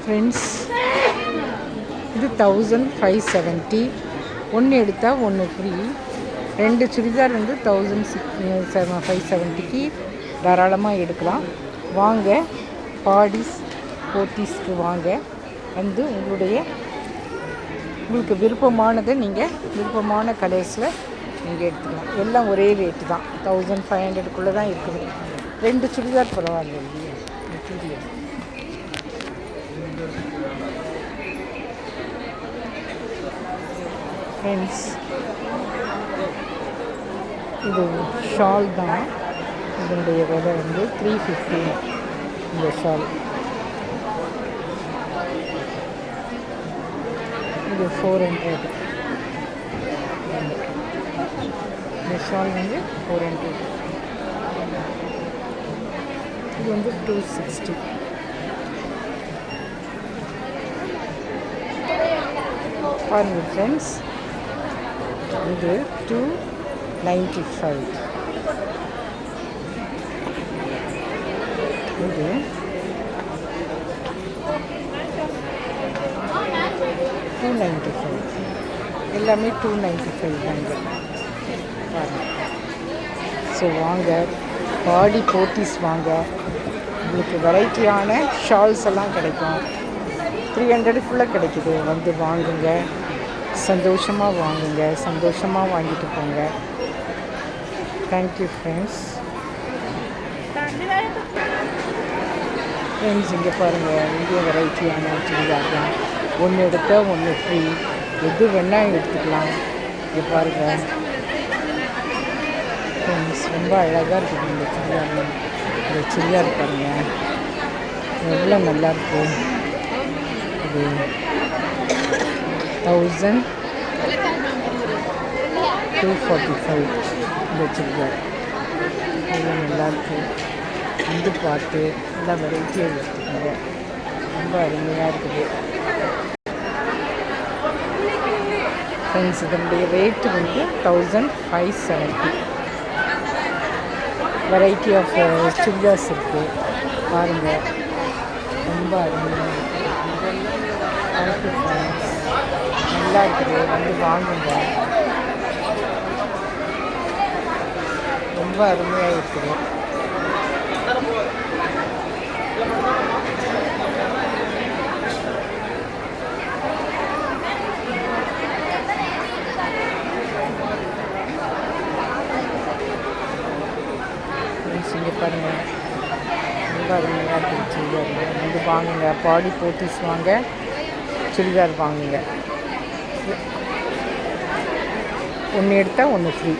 Friends, இது 1570. ஒன்று எடுத்தால் ஒன்று ஃப்ரீ. 2 சுடிதார் வந்து 1570க்கு தாராளமாக எடுக்கலாம். வாங்க, பாடிஸ் போத்தீஸ்க்கு வாங்க. வந்து உங்களுக்கு விருப்பமானதை நீங்கள் விருப்பமான கலர்ஸில் நீங்கள் எடுத்துக்கலாம். எல்லாம் ஒரே ரேட்டு தான், 1500க்குள்ளே தான் இருக்குது. 2 சுடிதார் பரவாயில்ல இல்லையா மெட்டீரியல். ஃப்ரெண்ட்ஸ், இது ஷால் தான். இதனுடைய விலை வந்து 350. இந்த ஷால் இது 400. இந்த ஷால் வந்து 400. இது வந்து 260. பாருங்கள் ஃப்ரெண்ட்ஸ், இது 295. இது 295. எல்லாமே 295 தாங்க. பாருங்கள். ஸோ வாங்க, பாடி போத்தீஸ் வாங்க. உங்களுக்கு வெரைட்டியான ஷால்ஸ் எல்லாம் கிடைக்கும். 300க்குள்ளே கிடைக்குது. வந்து வாங்குங்க, சந்தோஷமாக வாங்குங்க, சந்தோஷமாக வாங்கிட்டு போங்க. Thank you friends. ஃப்ரெண்ட்ஸ், இங்கே பாருங்கள், இங்கே வெரைட்டியான சுடிதார் தான். ஒன்று எடுத்தால் ஒன்று ஃப்ரீ. எது வேணால் எடுத்துக்கலாம். இங்கே பாருங்கள் ஃப்ரெண்ட்ஸ், ரொம்ப அழகாக இருக்குது இந்த சுடிதார். இந்த சுடிதார் பாருங்கள் எவ்வளோ நல்லாயிருக்கு. இது 1245 இந்த சுடிதார். எவ்வளோ நல்லாயிருக்கு. வந்து பார்த்து நல்லா வெரைட்டியாக எடுத்துக்கோங்க. ரொம்ப அருமையாக இருக்குது ஃப்ரெண்ட்ஸ். இதனுடைய ரேட்டு வந்து 1570. வெரைட்டி ஆஃப் சுடிதார்ஸ் இருக்குது. பாருங்கள், ரொம்ப அருமையாக இருக்குது. Thank you friends. நல்லா இருக்குது. வந்து வாங்குங்க. ரொம்ப அருமையாக இருக்குது. இங்கே பாருங்கள், ரொம்ப அருமையாக இருக்குது சுடிதார். வந்து வாங்குங்க, பாடி போத்தீஸ் வாங்க, சுடிதார் வாங்குங்க. ஒன்று எடுத்தால் ஒன்று ஃப்ரீ.